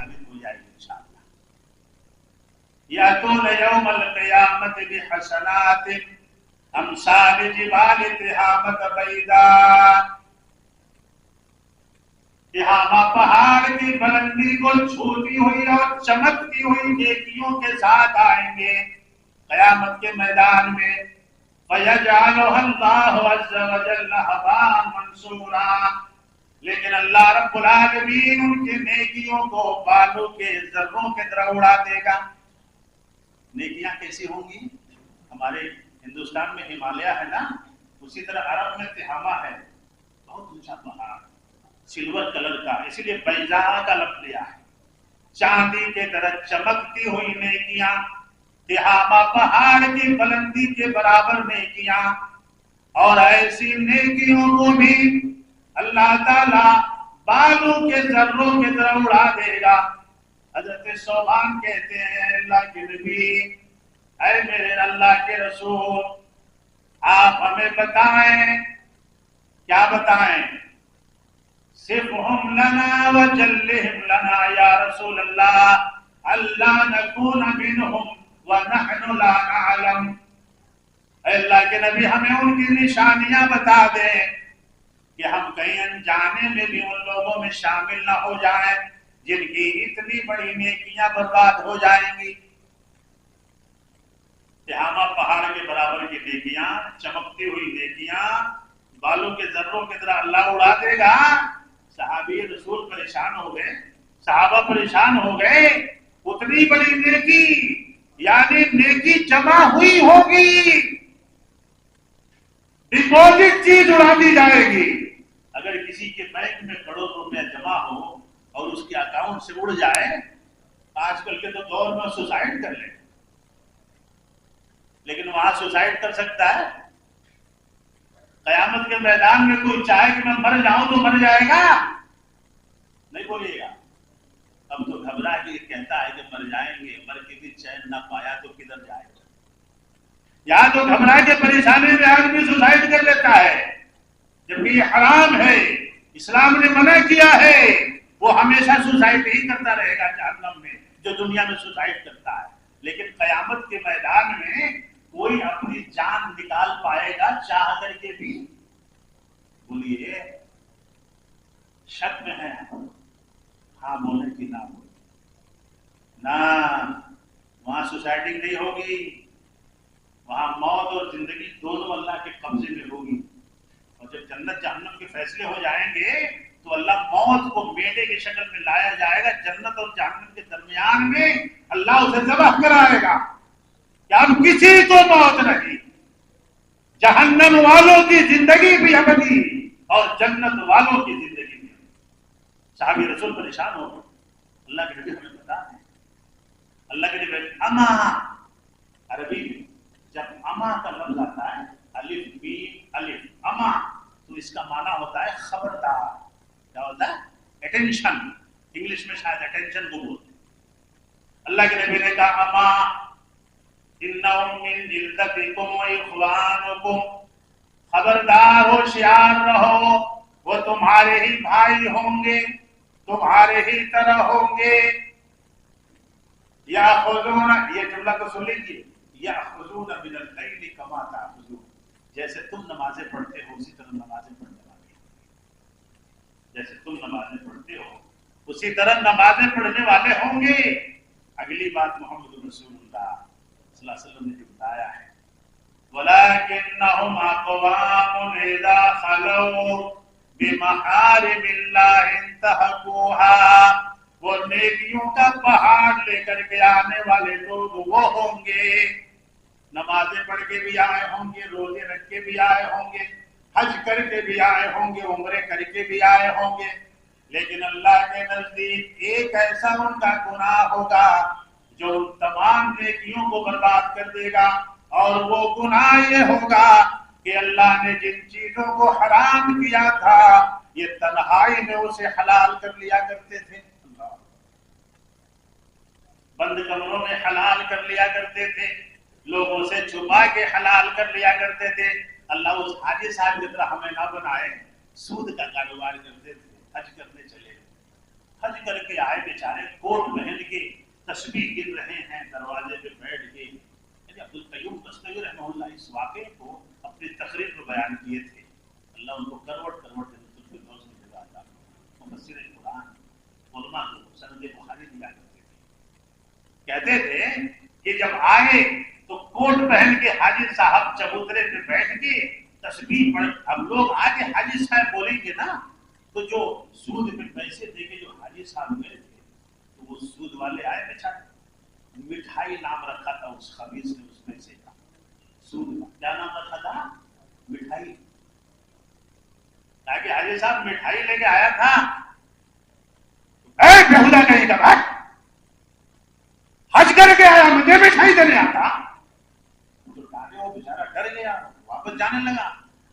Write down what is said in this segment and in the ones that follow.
साबित हो जाएगी इंशाअल्लाह। यातून यौमल क़ियामत बिहसनात अमसाल जिबाल तिहामत बैदा। तिहामा पहाड़ की बुलंदी को छूती हुई और चमकती हुई नेकियों के साथ आएंगे क़यामत के मैदान में। फयजअलुहा अल्लाहु अज़्ज़ व जल्ल हबाअन मंसूरा, लेकिन अल्लाह रब्बुल आलमीन उनकी नेकियों को बालू के जर्रों की तरह उड़ा देगा। नेकियां कैसी होंगी? हमारे हिंदुस्तान में हिमालय है ना, उसी तरह अरब में तिहामा है, बहुत ऊंचा पहाड़, सिल्वर कलर का, इसीलिए बैजा का लफ्ज लिया है। चांदी के तरह चमकती हुई नेकियां, तिहामा पहाड़ की बुलंदी के बराबर नेकियां, और ऐसी नेकियों को भी अल्लाह ताला बालू के जर्रों की तरह उड़ा देगा। हजरत सोबान कहते हैं, अल्लाह के नबी, ऐ मेरे अल्लाह के रसूल, आप हमें बताएं, क्या बताएं? सिफ़हुम लना व जल्लिहिम लना या रसूल अल्लाह, अल्लाह नकून मिनहुम व नहनु ला नअलम। अल्लाह के नबी, हमें उनकी निशानियां बता दें कि हम कहीं अनजाने में भी उन लोगों में शामिल ना हो जाएं जिनकी इतनी बड़ी नेकियां बर्बाद हो जाएंगी। तिहामा पहाड़ के बराबर की नेकियां, चमकती हुई नेकियां, बालू के जर्रों की तरह अल्लाह उड़ा देगा। सहाबी रसूल परेशान हो गए, सहाबा परेशान हो गए। उतनी बड़ी नेकी, यानी नेकी जमा हुई होगी, डिपॉजिट चीज उड़ा दी जाएगी। अगर किसी के बैंक में करोड़ रुपया जमा हो और उसके अकाउंट से उड़ जाए, आजकल के तो दौर में सुसाइड कर ले, लेकिन वहां सुसाइड कर सकता है? कयामत के मैदान में कोई चाहे कि मैं मर जाऊं तो मर जाएगा? नहीं बोलिएगा। अब तो घबरा के कहता है कि मर जाएंगे, मर के भी चैन ना पाया तो किधर जाएगा। या तो घबरा के परेशानी में आदमी सुसाइड कर लेता है, जबकि ये हराम है, इस्लाम ने मना किया है। वो हमेशा सुसाइड ही करता रहेगा जहन्नम में, जो दुनिया में सुसाइड करता है। लेकिन कयामत के मैदान में कोई अपनी जान निकाल पाएगा चाह करके भी? बोलिए, शक में है, हाँ बोले कि ना बोले? ना, वहां सुसाइडिंग नहीं होगी, वहां मौत और जिंदगी दोनों अल्लाह के कब्जे में होगी। और जब जन्नत जहन्नम के फैसले हो जाएंगे तो अल्लाह मौत को मेढे की शक्ल में लाया जाएगा, जन्नत और जहन्नम के दरमियान में अल्लाह उसे ज़बह कराएगा कि अब किसी को मौत नहीं। जहन्नम वालों की जिंदगी भी अबदी और जन्नत वालों की जिंदगी भी। साहबी रसूल परेशान हो गए, अल्लाह के नबी हमें बता दें। अल्लाह के नबी, अमा, अरबी में जब अमा का लफ्ज आता है, अलिफ बी अलिफ, अमा, तो इसका माना होता है खबरदार। क्या होता है? अटेंशन। इंग्लिश में शायद अटेंशन को बोलते। अल्लाह के नबी ने कहा, अमा इन्नहुम मिन जिल्दतिकुम व इख्वानुकुम, खबरदार, होशियार रहो, वो तुम्हारे ही भाई होंगे, तुम्हारे ही तरह होंगे। या खुजून, ये जुमला को सुन लीजिए, या खुजून मिनल लैली कमा ताखुजून, जैसे तुम नमाजें पढ़ते हो उसी तरह नमाजें पढ़ने वाले होंगे। जैसे तुम नमाजें पढ़ते हो उसी तरह नमाजें पढ़ने वाले होंगे। अगली बात मोहम्मद रसूलुल्लाह सल्लल्लाहु अलैहि वसल्लम ने बताया है, वलाकिन्नहुम अक़वामुन इज़ा खलऊ बिमहारिमिल्लाह इंतहकुहा, वो नेकियों का पहाड़ लेकर के आने वाले लोग वो होंगे, नमाजें पढ़ के भी आए होंगे, रोजे रख के भी आए होंगे, हज करके भी आए होंगे, उम्रे करके भी आए होंगे, लेकिन अल्लाह के नजदीक एक ऐसा उनका गुनाह होगा जो उन तमाम नेकियों को बर्बाद कर देगा। और वो गुनाह ये होगा कि अल्लाह ने जिन चीजों को हराम किया था ये तन्हाई में उसे हलाल कर लिया करते थे, बंद कमरों में हलाल कर लिया करते थे, लोगों से छुपा के हलाल कर लिया करते थे। अल्लाह उस हाजी साहब की तरह हमें ना बनाए, सूद का कारोबार करते थे, हज करने चले, हज करके आए बेचारे कोट पहन के तस्बीह गिन रहे हैं दरवाजे पे बैठ के। अब्दुल कय्यूम दस्तगी रहमतुल्लाह इस वाक़े को अपनी तकरीर में बयान किए थे। अल्लाह उनको करवट करवट फिरदौस में जगह था। मुफस्सिर कुरान उलमा को सनद बुखारी दिया करते थे, कहते थे कि जब आए तो कोट पहन के हाजी साहब चबूतरे पे बैठ के तस्बीह पढ़। अब लोग आगे हाजी साहब बोलेंगे ना, तो जो सूद पे पैसे देके जो हाजी साहब गए थे तो वो सूद वाले आए बेचारे, मिठाई नाम रखा था उस खबीस ने उस पैसे का, सूद का क्या नाम रखा था? मिठाई। ताकि हाजी साहब मिठाई लेके आया था, ऐ बेहुदा कहीं का बात, हज करके आया मुझे मिठाई देने आता। तो डाले वो बेचारा डर गया, वापस जाने लगा।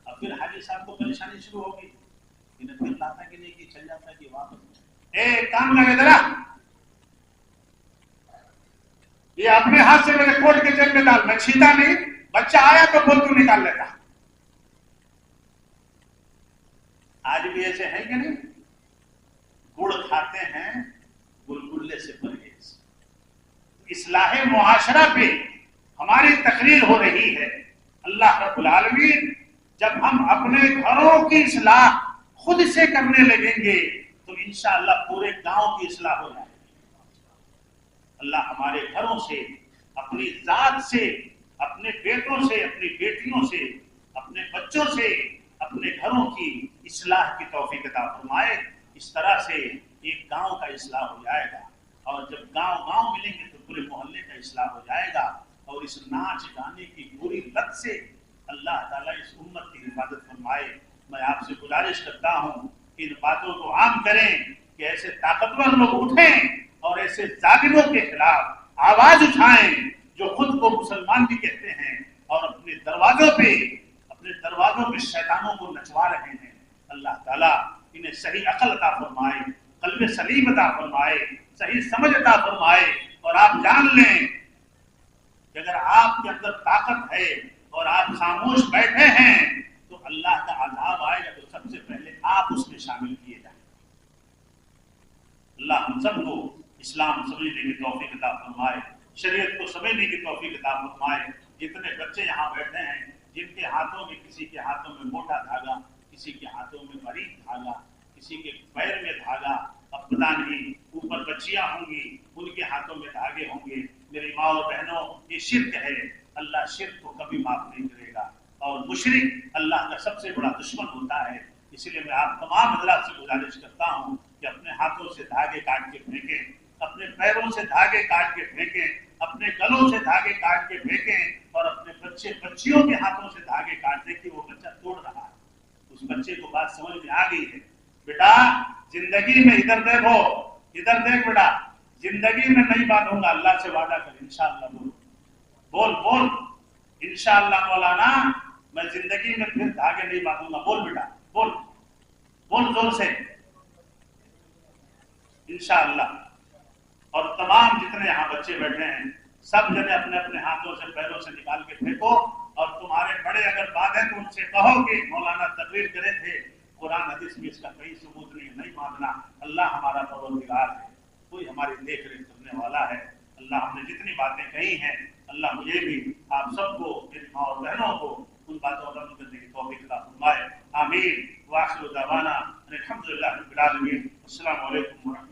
अब फिर हाजी साहब को परेशानी शुरू होगी, इन्हें फिर लाता कि नहीं कि चल जाता कि वापस। ए काम लगे जरा, ये अपने हाथ से मेरे कोट के जेब में डाल, मैं छीटा नहीं, बच्चा आया तो बोल तू निकाल लेता। आज भी ऐसे हैं कि नहीं? गुड़ खाते हैं, गुलगुल्ले से परहेज। इस्लाहे मुआशरा पे हमारी तकरीर हो रही है। अल्लाह रब्बुल आलमीन जब हम अपने घरों की इस्लाह खुद से करने लगेंगे तो इंशाअल्लाह पूरे गांव की इस्लाह हो जाएगी। अल्लाह हमारे घरों से, अपनी जात से, अपने बेटों से, अपनी बेटियों से, अपने बच्चों से, अपने घरों की इस्लाह की तौफीक अता फरमाए। इस तरह से एक गांव का इस्लाह हो जाएगा, और जब गांव गांव मिलेंगे तो पूरे मोहल्ले का इस्लाह हो जाएगा। और इस नाच गाने की बुरी लत से अल्लाह ताला इस उम्मत की हिफाजत फरमाए। मैं आपसे गुजारिश करता हूँ कि इन बातों को आम करें कि ऐसे ताकतवर लोग उठें और ऐसे जालिमों के खिलाफ आवाज उठाएं जो खुद को मुसलमान भी कहते हैं और अपने दरवाजों पे शैतानों को नचवा रहे हैं। अल्लाह ताला इन्हें सही अकल अता फरमाए, कल्बे सलीम अता फरमाए, सही समझ अता फरमाए। और आप जान लें कि अगर आपके अंदर ताकत है और आप खामोश बैठे हैं तो अल्लाह का अज़ाब आएगा तो सबसे पहले आप उसमें शामिल किए जाए। अल्लाह हम सबको इस्लाम समझने की तौफीक अता फरमाए, शरीयत को समझने की तौफीक अता फरमाए। जितने बच्चे यहाँ बैठे हैं, जिनके हाथों में, किसी के हाथों में मोटा धागा, किसी के हाथों में बारीक धागा, किसी के पैर में धागा, अब पता नहीं ऊपर बच्चियां होंगी उनके हाथों में धागे होंगे। मेरी माँ और बहनों, ये शिर्क है। अल्लाह शिर्क को कभी माफ नहीं करेगा, और मुशरिक अल्लाह का सबसे बड़ा दुश्मन होता है। इसलिए मैं आप तमाम हज़रात से गुजारिश करता हूँ कि अपने हाथों से धागे काट के फेंकें, अपने पैरों से धागे काट के फेंकें, अपने गलों से धागे काट के फेंकें, और अपने बच्चे बच्चियों के हाथों से धागे काट दे कि वो बच्चा तोड़ रहा है। उस बच्चे को बात समझ में आ गई है, बेटा जिंदगी में इधर देखो, इधर देख बेटा, जिंदगी में नहीं बांधूंगा, अल्लाह से वादा कर, इंशाअल्लाह बोल बोल इंशाअल्लाह मौलाना, मैं जिंदगी में फिर धागे नहीं बांधूंगा। बोल बेटा, बोल बोल जोर से, इंशाअल्लाह। और तमाम जितने यहाँ बच्चे बैठे हैं, सब जने अपने अपने हाथों से पैरों से निकाल के फेंको, और तुम्हारे बड़े अगर बांधे तो उनसे कहो कि मौलाना तकरीर करे थे, कुरान हदीस में इसका कोई सबूत नहीं मानना। अल्लाह हमारा परवरदिगार है, कोई हमारी देख रेख करने वाला है। अल्लाह हमने जितनी बातें कही हैं, अल्लाह मुझे भी, आप सबको, मेरी माँ और बहनों को उन बातों पर अमल करने की तौफीक अता फरमाए। आमीन। व आखिरु दावाना अनिल हम्दुलिल्लाहि रब्बिल आलमीन। अस्सलामु अलैकुम व रहमतुल्लाह।